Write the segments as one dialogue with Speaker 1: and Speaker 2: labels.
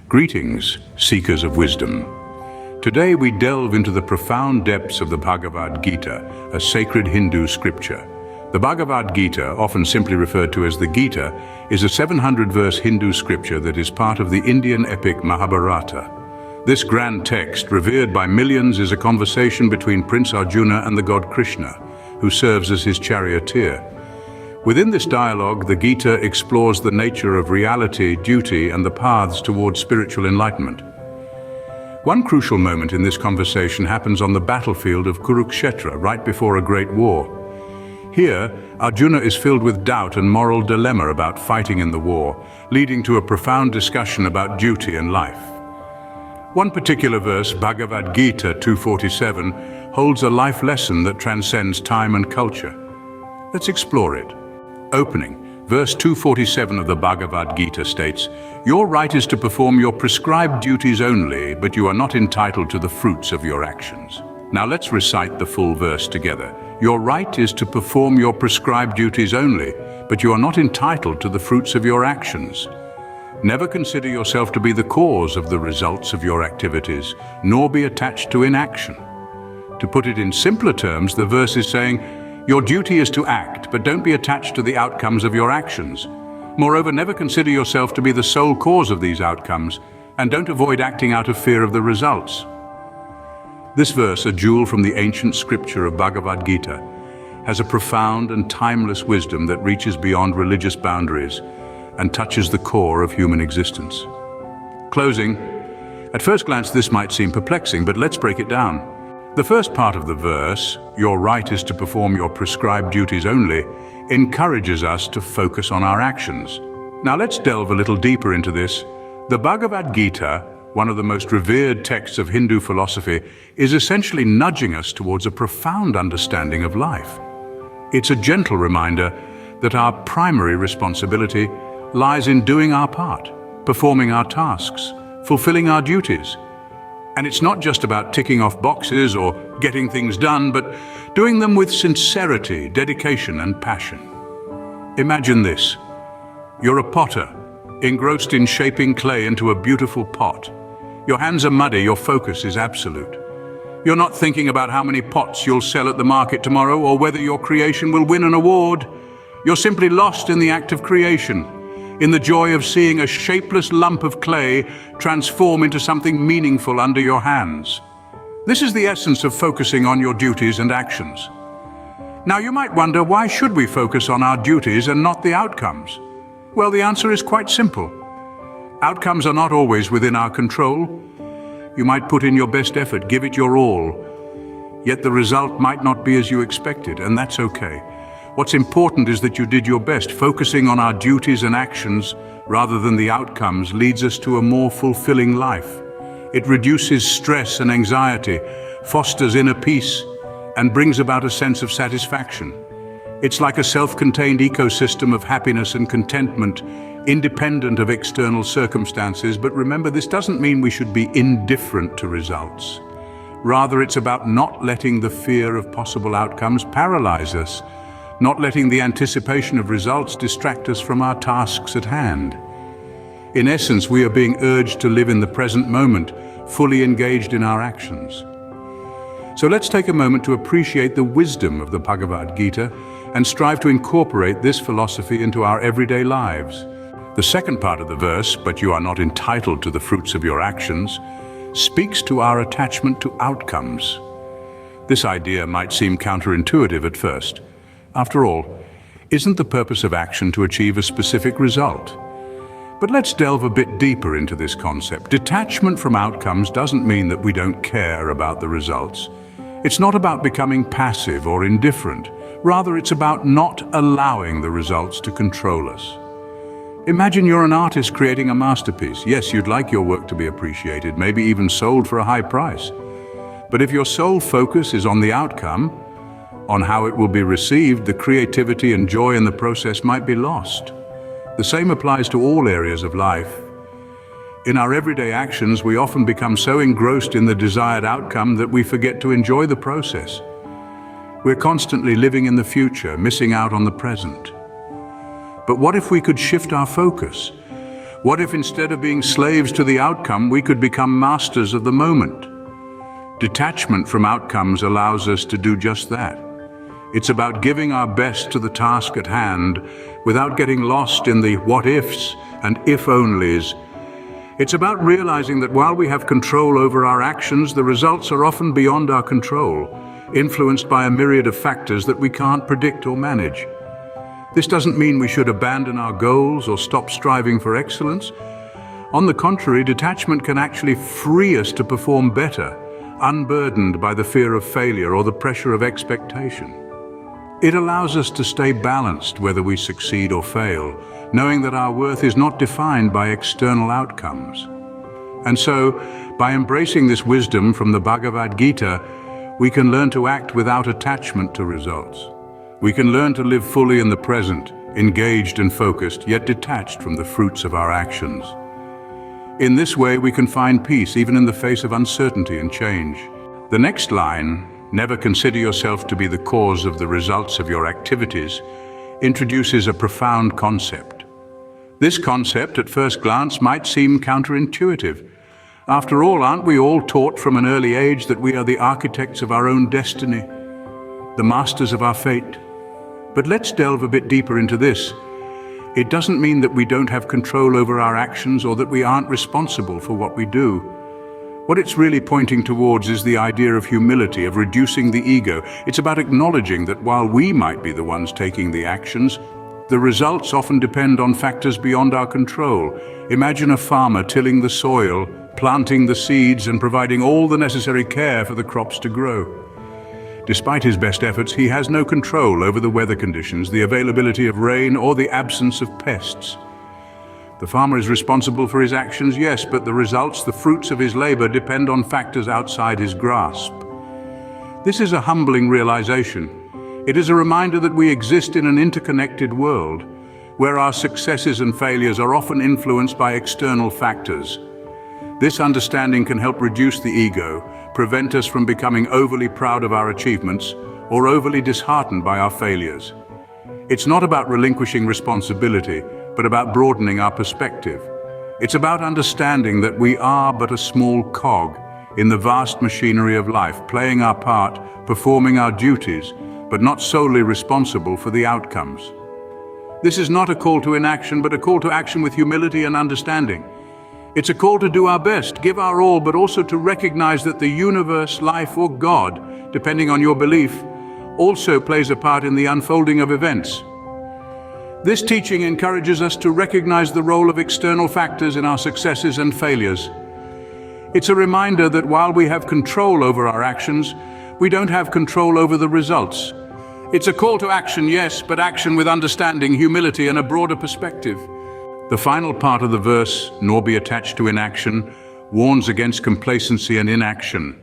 Speaker 1: Greetings, seekers of wisdom. Today we delve into the profound depths of the Bhagavad Gita, a sacred Hindu scripture. The Bhagavad Gita, often simply referred to as the Gita, is a 700-verse Hindu scripture that is part of the Indian epic Mahabharata. This grand text, revered by millions, is a conversation between Prince Arjuna and the god Krishna, who serves as his charioteer. Within this dialogue, the Gita explores the nature of reality, duty, and the paths towards spiritual enlightenment. One crucial moment in this conversation happens on the battlefield of Kurukshetra, right before a great war. Here, Arjuna is filled with doubt and moral dilemma about fighting in the war, leading to a profound discussion about duty and life. One particular verse, Bhagavad Gita 2:47, holds a life lesson that transcends time and culture. Let's explore it. Opening, verse 247 of the Bhagavad Gita states, "Your right is to perform your prescribed duties only, but you are not entitled to the fruits of your actions." Now let's recite the full verse together. Your right is to perform your prescribed duties only, but you are not entitled to the fruits of your actions. Never consider yourself to be the cause of the results of your activities, nor be attached to inaction. To put it in simpler terms, the verse is saying, your duty is to act, but don't be attached to the outcomes of your actions. Moreover, never consider yourself to be the sole cause of these outcomes, and don't avoid acting out of fear of the results. This verse, a jewel from the ancient scripture of Bhagavad Gita, has a profound and timeless wisdom that reaches beyond religious boundaries and touches the core of human existence. Closing, at first glance this might seem perplexing, but let's break it down. The first part of the verse, your right is to perform your prescribed duties only, encourages us to focus on our actions. Now let's delve a little deeper into this. The Bhagavad Gita, one of the most revered texts of Hindu philosophy, is essentially nudging us towards a profound understanding of life. It's a gentle reminder that our primary responsibility lies in doing our part, performing our tasks, fulfilling our duties. And it's not just about ticking off boxes or getting things done, but doing them with sincerity, dedication, and passion. Imagine this. You're a potter, engrossed in shaping clay into a beautiful pot. Your hands are muddy, your focus is absolute. You're not thinking about how many pots you'll sell at the market tomorrow or whether your creation will win an award. You're simply lost in the act of creation, in the joy of seeing a shapeless lump of clay transform into something meaningful under your hands. This is the essence of focusing on your duties and actions. Now you might wonder, why should we focus on our duties and not the outcomes? Well, the answer is quite simple. Outcomes are not always within our control. You might put in your best effort, give it your all, yet the result might not be as you expected, and that's okay. What's important is that you did your best. Focusing on our duties and actions rather than the outcomes leads us to a more fulfilling life. It reduces stress and anxiety, fosters inner peace, and brings about a sense of satisfaction. It's like a self-contained ecosystem of happiness and contentment, independent of external circumstances. But remember, this doesn't mean we should be indifferent to results. Rather, it's about not letting the fear of possible outcomes paralyze us, not letting the anticipation of results distract us from our tasks at hand. In essence, we are being urged to live in the present moment, fully engaged in our actions. So let's take a moment to appreciate the wisdom of the Bhagavad Gita and strive to incorporate this philosophy into our everyday lives. The second part of the verse, "But you are not entitled to the fruits of your actions," speaks to our attachment to outcomes. This idea might seem counterintuitive at first. After all, isn't the purpose of action to achieve a specific result? But let's delve a bit deeper into this concept. Detachment from outcomes doesn't mean that we don't care about the results. It's not about becoming passive or indifferent. Rather, it's about not allowing the results to control us. Imagine you're an artist creating a masterpiece. Yes, you'd like your work to be appreciated, maybe even sold for a high price. But if your sole focus is on the outcome, on how it will be received, the creativity and joy in the process might be lost. The same applies to all areas of life. In our everyday actions, we often become so engrossed in the desired outcome that we forget to enjoy the process. We're constantly living in the future, missing out on the present. But what if we could shift our focus? What if instead of being slaves to the outcome, we could become masters of the moment? Detachment from outcomes allows us to do just that. It's about giving our best to the task at hand without getting lost in the what-ifs and if-onlys. It's about realizing that while we have control over our actions, the results are often beyond our control, influenced by a myriad of factors that we can't predict or manage. This doesn't mean we should abandon our goals or stop striving for excellence. On the contrary, detachment can actually free us to perform better, unburdened by the fear of failure or the pressure of expectation. It allows us to stay balanced whether we succeed or fail, knowing that our worth is not defined by external outcomes. And so, by embracing this wisdom from the Bhagavad Gita, we can learn to act without attachment to results. We can learn to live fully in the present, engaged and focused, yet detached from the fruits of our actions. In this way, we can find peace even in the face of uncertainty and change. The next line, "Never consider yourself to be the cause of the results of your activities," introduces a profound concept. This concept, at first glance, might seem counterintuitive. After all, aren't we all taught from an early age that we are the architects of our own destiny, the masters of our fate? But let's delve a bit deeper into this. It doesn't mean that we don't have control over our actions or that we aren't responsible for what we do. What it's really pointing towards is the idea of humility, of reducing the ego. It's about acknowledging that while we might be the ones taking the actions, the results often depend on factors beyond our control. Imagine a farmer tilling the soil, planting the seeds, and providing all the necessary care for the crops to grow. Despite his best efforts, he has no control over the weather conditions, the availability of rain, or the absence of pests. The farmer is responsible for his actions, yes, but the results, the fruits of his labor, depend on factors outside his grasp. This is a humbling realization. It is a reminder that we exist in an interconnected world, where our successes and failures are often influenced by external factors. This understanding can help reduce the ego, prevent us from becoming overly proud of our achievements or overly disheartened by our failures. It's not about relinquishing responsibility, but about broadening our perspective. It's about understanding that we are but a small cog in the vast machinery of life, playing our part, performing our duties, but not solely responsible for the outcomes. This is not a call to inaction, but a call to action with humility and understanding. It's a call to do our best, give our all, but also to recognize that the universe, life, or God, depending on your belief, also plays a part in the unfolding of events. This teaching encourages us to recognize the role of external factors in our successes and failures. It's a reminder that while we have control over our actions, we don't have control over the results. It's a call to action, yes, but action with understanding, humility, and a broader perspective. The final part of the verse, "Nor be attached to inaction," warns against complacency and inaction.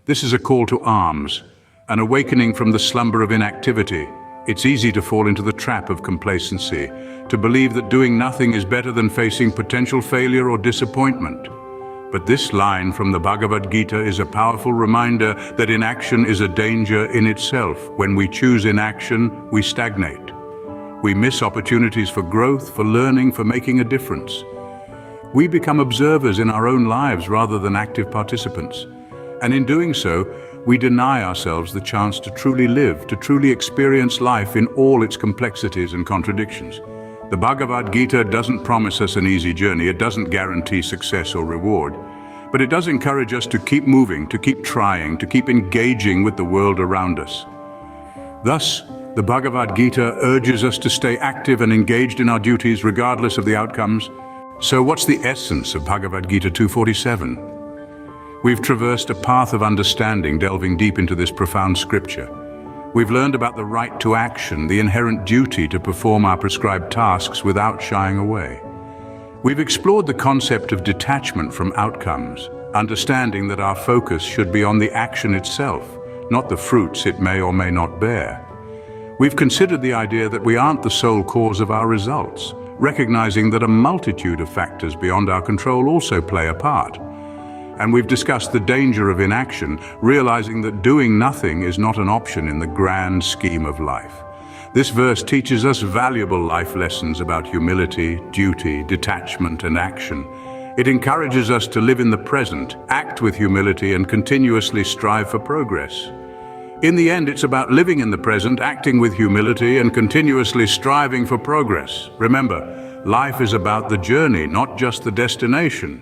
Speaker 1: This is a call to arms, an awakening from the slumber of inactivity. It's easy to fall into the trap of complacency, to believe that doing nothing is better than facing potential failure or disappointment. But this line from the Bhagavad Gita is a powerful reminder that inaction is a danger in itself. When we choose inaction, we stagnate. We miss opportunities for growth, for learning, for making a difference. We become observers in our own lives rather than active participants. And in doing so, we deny ourselves the chance to truly live, to truly experience life in all its complexities and contradictions. The Bhagavad Gita doesn't promise us an easy journey. It doesn't guarantee success or reward. But it does encourage us to keep moving, to keep trying, to keep engaging with the world around us. Thus, the Bhagavad Gita urges us to stay active and engaged in our duties regardless of the outcomes. So what's the essence of Bhagavad Gita 247? We've traversed a path of understanding, delving deep into this profound scripture. We've learned about the right to action, the inherent duty to perform our prescribed tasks without shying away. We've explored the concept of detachment from outcomes, understanding that our focus should be on the action itself, not the fruits it may or may not bear. We've considered the idea that we aren't the sole cause of our results, recognizing that a multitude of factors beyond our control also play a part. And we've discussed the danger of inaction, realizing that doing nothing is not an option in the grand scheme of life. This verse teaches us valuable life lessons about humility, duty, detachment, and action. It encourages us to live in the present, act with humility, and continuously strive for progress. In the end, it's about living in the present, acting with humility, and continuously striving for progress. Remember, life is about the journey, not just the destination.